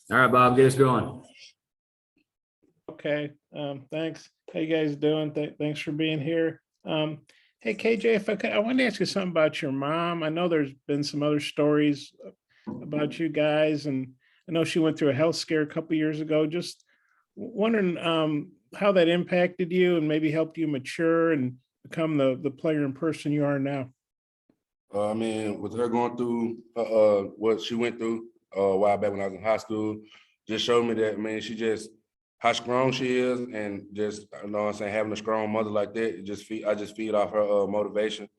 All right, Bob, get us going. Okay, thanks. How you guys doing? Thanks for being here. Hey, KJ, if I could, I wanted to ask you something about your mom. I know there's been some other stories about you guys, and I know she went through a health scare a couple years ago. Just wondering how that impacted you and maybe helped you mature and become the player and person you are now. I mean, with her going through what she went through a while back when I was in high school, just showed me that, I mean, she just, how strong she is, and just, you know what I'm saying, having a strong mother like that, I just feed off her motivation,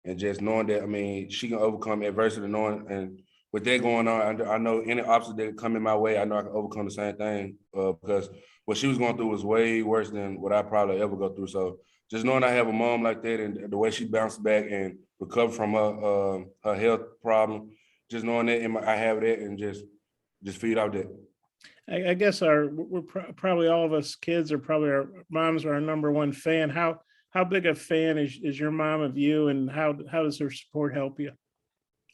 and just knowing that, I mean, she can overcome adversity, knowing, and with that going on, I know any obstacle that come in my way, I know I can overcome the same thing, because what she was going through was way worse than what I probably ever go through. So just knowing I have a mom like that and the way she bounced back and recovered from her health problem, just knowing that I have that and just feed off that. I guess probably all of us kids are probably our moms are our number one fan. How big a fan is your mom of you, and how does her support help you?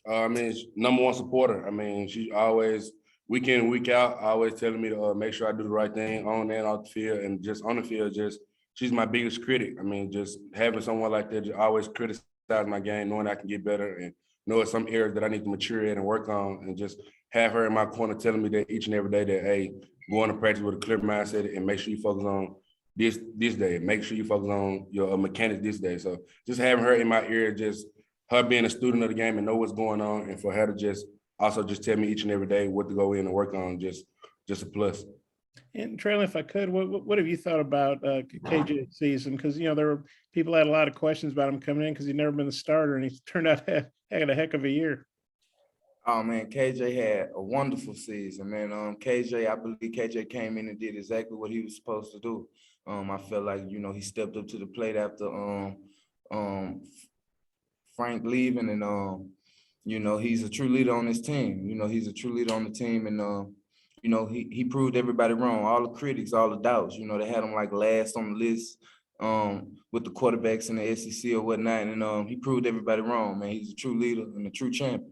I mean, she's number one supporter. I mean, she always, week in, week out, always telling me to make sure I do the right thing on and off the field, and just on the field, just she's my biggest critic. I mean, just having someone like that just always criticize my game, knowing I can get better and knowing some areas that I need to mature in and work on, and just have her in my corner telling me that each and every day that, hey, go on to practice with a clear mindset and make sure you focus on this day. Make sure you focus on your mechanics this day. So just having her in my ear, just her being a student of the game and know what's going on, and for her to just also just tell me each and every day what to go in and work on, just a plus. And Trelon, if I could, what have you thought about KJ's season? Because there were people had a lot of questions about him coming in because he'd never been a starter, and he's turned out had a heck of a year. Oh man, KJ had a wonderful season, man. I believe KJ came in and did exactly what he was supposed to do. I felt like he stepped up to the plate after Frank leaving, and he's a true leader on his team. He's a true leader on the team, and he proved everybody wrong. All the critics, all the doubts. They had him like last on the list with the quarterbacks in the SEC or whatnot, and he proved everybody wrong, man. He's a true leader and a true champion.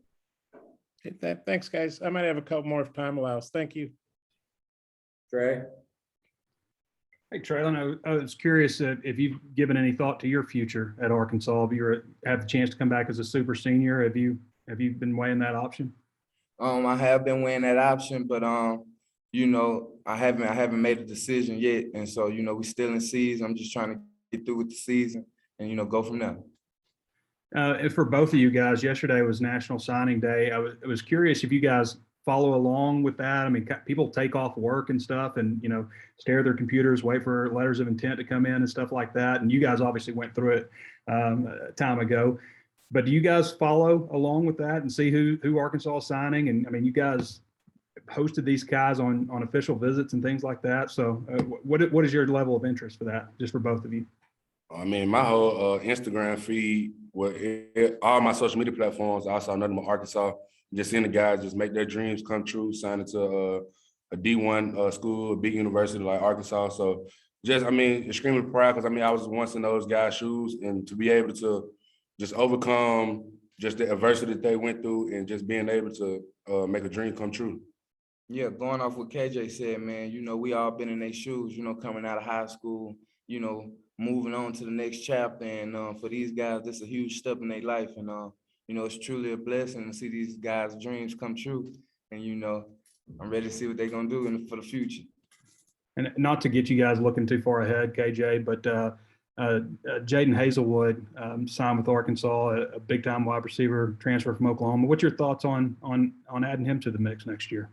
Thanks, guys. I might have a couple more if time allows. Thank you. Trey? Hey, Trelon, I was curious if you've given any thought to your future at Arkansas. If you have the chance to come back as a super senior, have you been weighing that option? I have been weighing that option, but I haven't made a decision yet, and so we're still in season. I'm just trying to get through with the season and go from there. And for both of you guys, yesterday was National Signing Day. I was curious if you guys follow along with that. I mean, people take off work and stuff and, stare at their computers, wait for letters of intent to come in and stuff like that. And you guys obviously went through it a time ago. But do you guys follow along with that and see who Arkansas is signing? And I mean, you guys hosted these guys on official visits and things like that. So what is your level of interest for that, just for both of you? I mean, my whole Instagram feed, all my social media platforms, also nothing but Arkansas, just seeing the guys just make their dreams come true, signing to a D1 school, a big university like Arkansas. So extremely proud, because I was once in those guys' shoes, and to be able to just overcome just the adversity that they went through and just being able to make a dream come true. Yeah, going off what KJ said, man, we all been in their shoes, coming out of high school, moving on to the next chapter. And for these guys, this is a huge step in their life. And, it's truly a blessing to see these guys' dreams come true. And, I'm ready to see what they're going to do for the future. And not to get you guys looking too far ahead, KJ, but Jaden Hazelwood signed with Arkansas, a big-time wide receiver, transfer from Oklahoma. What's your thoughts on adding him to the mix next year?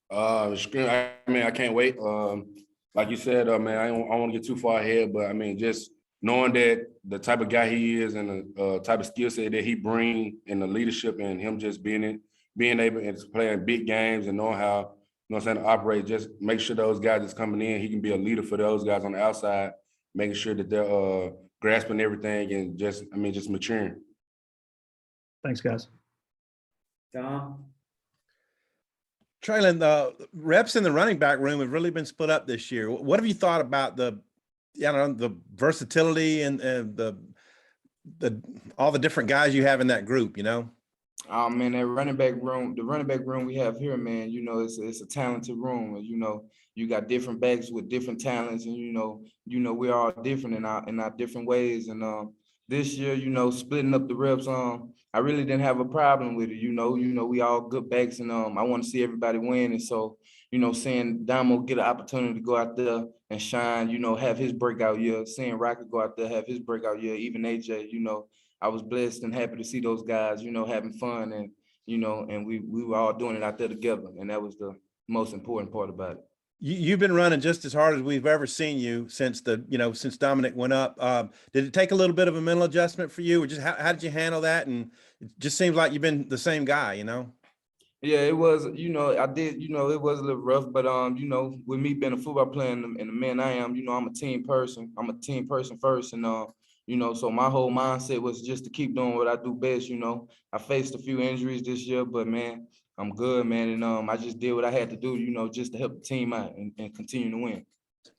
I can't wait. Like you said, man, I don't want to get too far ahead, but just knowing that the type of guy he is and the type of skill set that he brings and the leadership and him just being able to play in big games and knowing how, to operate, just make sure those guys that's coming in, he can be a leader for those guys on the outside, making sure that they're grasping everything and just maturing. Thanks, guys. Tom? Trelon, the reps in the running back room have really been split up this year. What have you thought about the versatility and the all the different guys you have in that group? Oh man, that running back room, the running back room we have here, man, it's a talented room. And you got different backs with different talents, and we're all different in our different ways. And this year, splitting up the reps, I really didn't have a problem with it. We all good backs, and I want to see everybody win. And so, seeing Damo get an opportunity to go out there and shine, have his breakout year, seeing Rocket go out there, have his breakout year, even AJ, I was blessed and happy to see those guys, having fun, and, and we were all doing it out there together. And that was the most important part about it. You've been running just as hard as we've ever seen you since since Dominic went up. Did it take a little bit of a mental adjustment for you, or just how did you handle that? And it just seems like you've been the same guy, Yeah, it was, I did, it was a little rough, but, with me being a football player and the man I am, I'm a team person. I'm a team person first. And, so my whole mindset was just to keep doing what I do best. I faced a few injuries this year, but man, I'm good, man. And I just did what I had to do, just to help the team out and continue to win.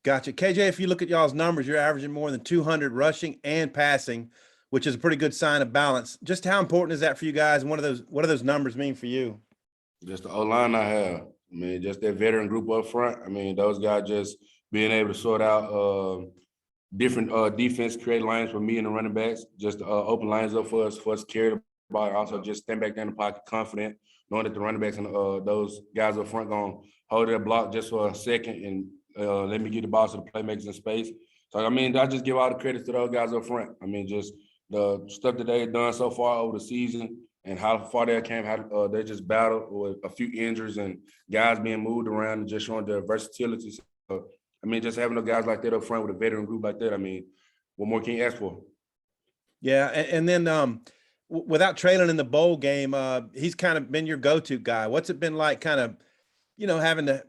Gotcha. KJ, if you look at y'all's numbers, you're averaging more than 200 rushing and passing, which is a pretty good sign of balance. Just how important is that for you guys? And what do those numbers mean for you? Just the O-line I have. I mean, just that veteran group up front. I mean, those guys just being able to sort out different defense, create lines for me and the running backs, just open lines up for us to carry the ball. Also, just stand back there in the pocket confident, knowing that the running backs and those guys up front going to hold their block just for a second and let me get the ball to the playmakers in space. So, I mean, I just give all the credit to those guys up front. I mean, just the stuff that they've done so far over the season and how far they came, how they just battled with a few injuries and guys being moved around and just showing their versatility. So, I mean, just having those guys like that up front with a veteran group like that, I mean, what more can you ask for? Yeah, and then without Trelon in the bowl game, he's kind of been your go-to guy. What's it been like kind of, having to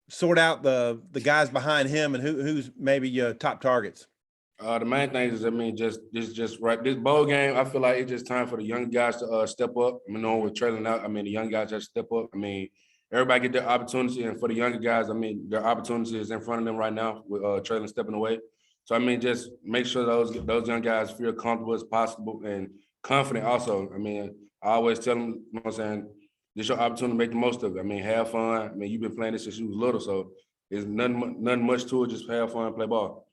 sort out the guys behind him and who's maybe your top targets? The main thing is, I mean, this bowl game, I feel like it's just time for the young guys to step up. I mean, with Trelon out, I mean, the young guys just step up. I mean, everybody get their opportunity, and for the younger guys, I mean, their opportunity is in front of them right now with Trelon stepping away. So, I mean, just make sure those young guys feel comfortable as possible and confident also. I mean, I always tell them, you know what I'm saying, this your opportunity to make the most of it. I mean, have fun. I mean, you've been playing this since you was little, so there's nothing much to it. Just have fun, play ball.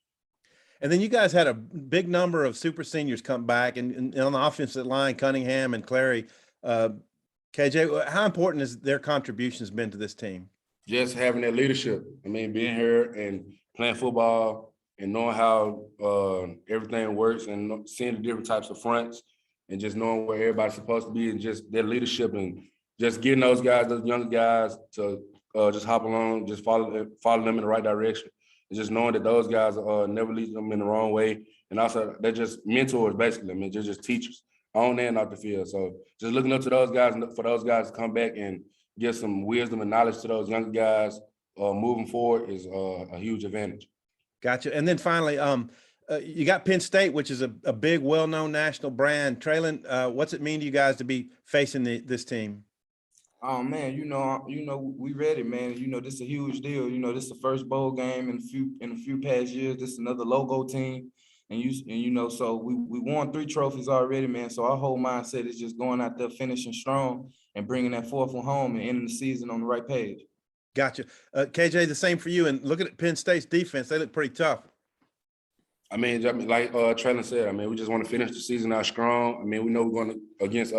And then you guys had a big number of super seniors come back, and on the offensive line, Cunningham and Clary. KJ, how important has their contributions been to this team? Just having that leadership. I mean, being here and playing football and knowing how everything works and seeing the different types of fronts and just knowing where everybody's supposed to be and just their leadership and just getting those guys, those younger guys to just hop along, just follow them in the right direction. And just knowing that those guys never lead them in the wrong way. And also they're just mentors, basically. I mean, they're just teachers on and off the field. So just looking up to those guys, for those guys to come back and give some wisdom and knowledge to those younger guys moving forward is a huge advantage. Gotcha. And then finally, you got Penn State, which is a big, well-known national brand. Trelon, what's it mean to you guys to be facing this team? Oh man, we ready, man. This is a huge deal. This is the first bowl game in a few past years. This is another logo team. And so we won 3 trophies already, man. So our whole mindset is just going out there, finishing strong and bringing that 4th one home and ending the season on the right page. Gotcha. KJ, the same for you. And looking at Penn State's defense, they look pretty tough. I mean, like Trelon said, I mean, we just want to finish the season out strong. I mean, we know we're going against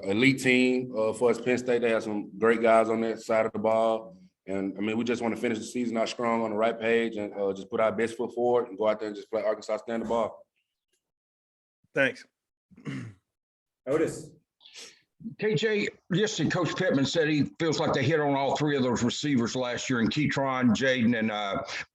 elite team for us, Penn State. They have some great guys on that side of the ball. And, I mean, we just want to finish the season out strong on the right page and just put our best foot forward and go out there and just play Arkansas standard ball. Thanks. Otis. KJ, yesterday, Coach Pittman said he feels like they hit on all 3 of those receivers last year in Keytron, Jaden, and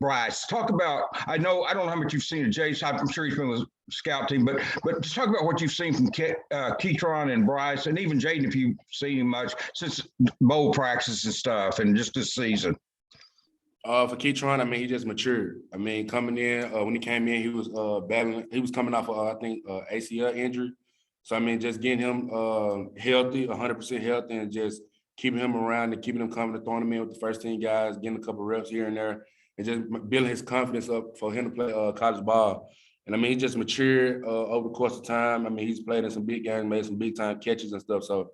Bryce. Talk about, I don't know how much you've seen of Jace. I'm sure he's been with the scout team, but just talk about what you've seen from Keytron and Bryce, and even Jaden, if you've seen him much since bowl practices and stuff, and just this season. For Keytron, I mean, he just matured. I mean, coming in, when he came in, he was battling. He was coming off of, I think, ACL injury. So, I mean, just getting him healthy, 100% healthy, and just keeping him around and keeping him coming to throwing him in with the first team guys, getting a couple reps here and there, and just building his confidence up for him to play college ball. And I mean, he just matured over the course of time. I mean, he's played in some big games, made some big time catches and stuff. So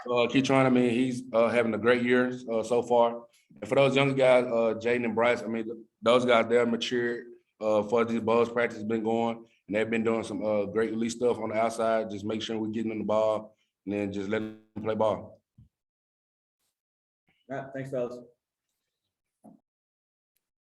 Keytron, I mean, he's having a great year so far. And for those younger guys, Jaden and Bryce, I mean, those guys, they're matured for these Bulls practice has been going. And they've been doing some great elite stuff on the outside. Just make sure we're getting them the ball and then just let them play ball. All right, thanks, fellas.